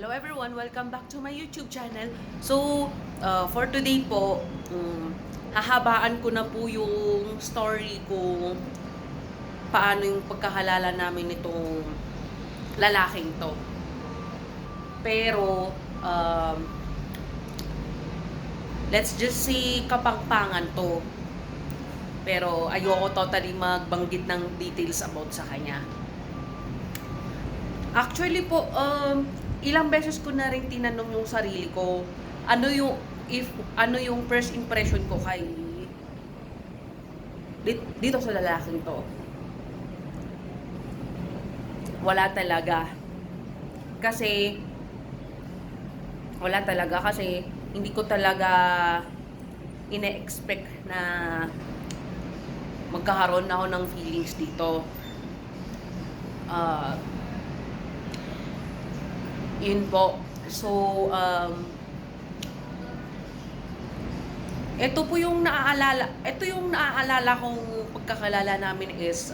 Hello everyone! Welcome back to my YouTube channel. So, for today po, hahabaan ko na po yung story kung paano yung pagkahalala namin nitong lalaking to. Pero, let's just say kapangpangan to. Pero ayoko totally magbanggit ng details about sa kanya. Actually po, ilang beses ko na rin tinanong yung sarili ko, ano yung first impression ko kay dito sa lalaking to. Wala talaga. Kasi hindi ko talaga ine-expect na magkakaroon ako ng feelings dito. Yun po. So, ito yung naaalala kong pagkakalala namin is,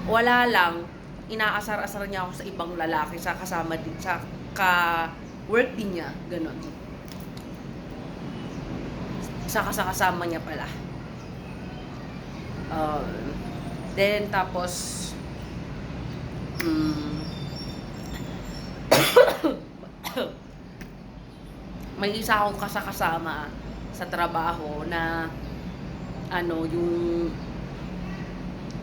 wala lang, inaasar-asar niya ako sa ibang lalaki, sa kasama din, sa ka-work din niya, ganon. Sa kasama niya pala. Then, tapos, may isa akong kasama sa trabaho na,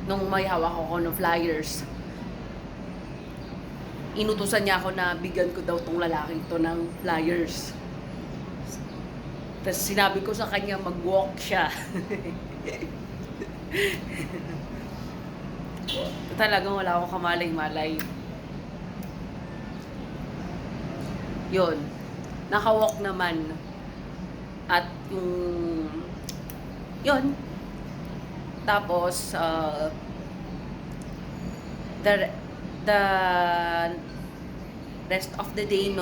nung may hawak ako ng flyers, inutusan niya ako na bigyan ko daw tong lalaking to ng flyers. Tapos sinabi ko sa kanya mag-walk siya. Talagang wala akong kamalay-malay. Yun. Naka-walk naman. At yun. Tapos, the rest of the day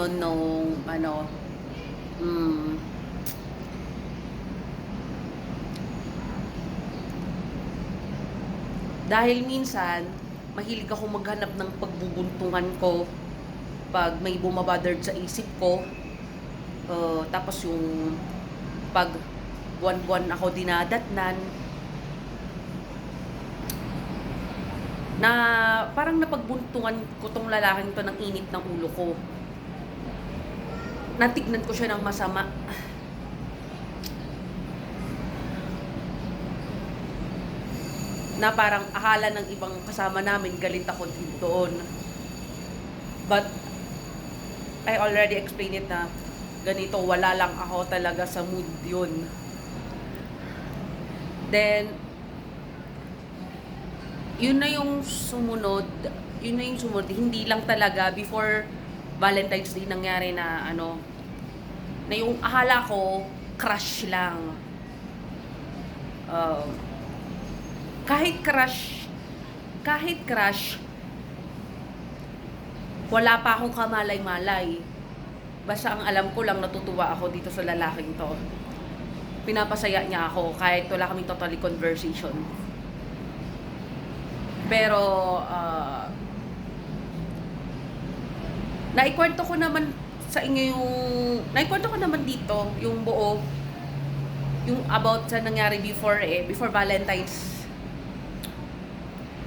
dahil minsan, mahilig ako maghanap ng pagbubuntungan ko pag may bumabother sa isip ko. Tapos yung pag buwan-buwan ako dinadatnan, na parang napagbuntungan ko tong lalaking to ng init ng ulo ko. Natignan ko siya ng masama. Na parang akala ng ibang kasama namin galit ako doon. But I already explained it na ganito, wala lang ako talaga sa mood yun. Then, yun na yung sumunod, hindi lang talaga before Valentine's Day nangyari na na yung akala ko crush lang. Kahit crush, wala pa akong kamalay-malay. Basta ang alam ko lang, natutuwa ako dito sa lalaking to. Pinapasaya niya ako kahit wala kaming totally conversation. Pero, naikwento ko naman dito, yung buo, yung about sa nangyari before Valentine's.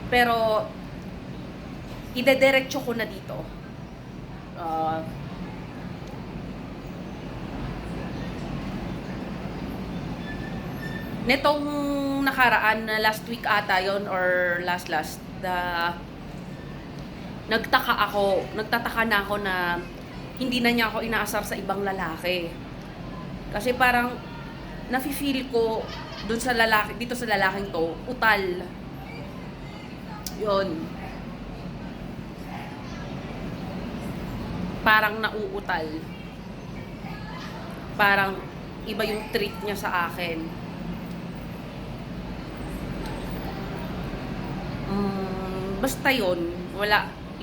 Pero, idediretso ko na dito. Netong nakaraan na last week ata yon or last nagtataka na ako na hindi na niya ako inaasar sa ibang lalaki. Kasi parang nafi-feel ko dito sa lalaking to, utal. Yun. Parang nauutal. Parang iba yung treat niya sa akin. Basta yun,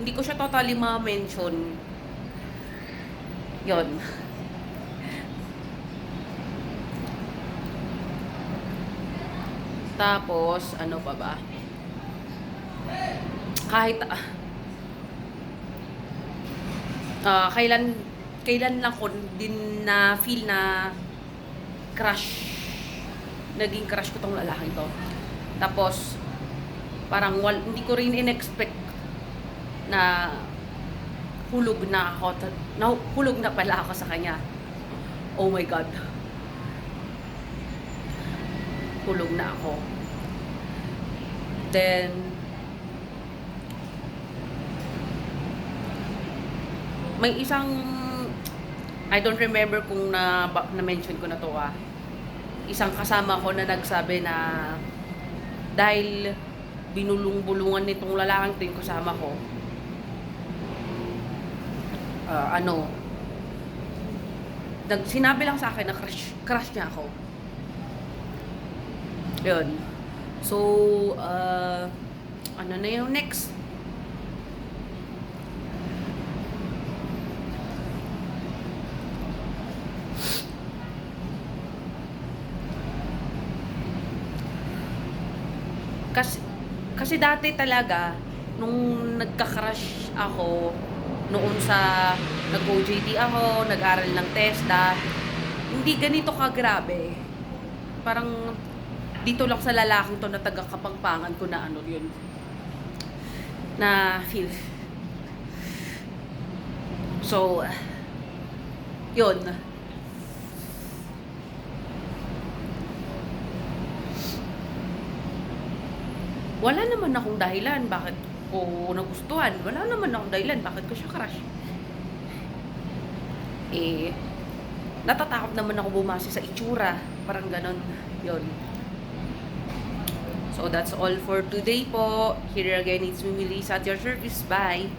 hindi ko siya totally ma-mention. Yun. Tapos, ano pa ba? kahit kailan lang ko din na feel na naging crush ko tong lalaki to. Tapos parang hindi ko rin in-expect na hulog na pala ako sa kanya. Oh my God. Hulog na ako. Then may isang, I don't remember kung na-mention ko na to isang kasama ko na nagsabi na dahil binulong-bulungan nitong lalaking to yung kasama ko, sinabi lang sa akin na crush niya ako. Yun. So, ano na yung next? Kasi dati talaga, nung nagka-crush ako, noon sa nag-OJT ako, nag-aral ng TESDA, hindi ganito kagrabe. Parang dito lang sa lalaking to na taga-Kapampangan ko na ano yun, na feel. So, yun. Wala naman akong dahilan bakit ko nagustuhan. Wala naman akong dahilan bakit ko siya crush. Natatakot naman ako bumase sa itsura. Parang ganon. Yun. So, that's all for today po. Here again, it's me, Melissa, at your service. Bye!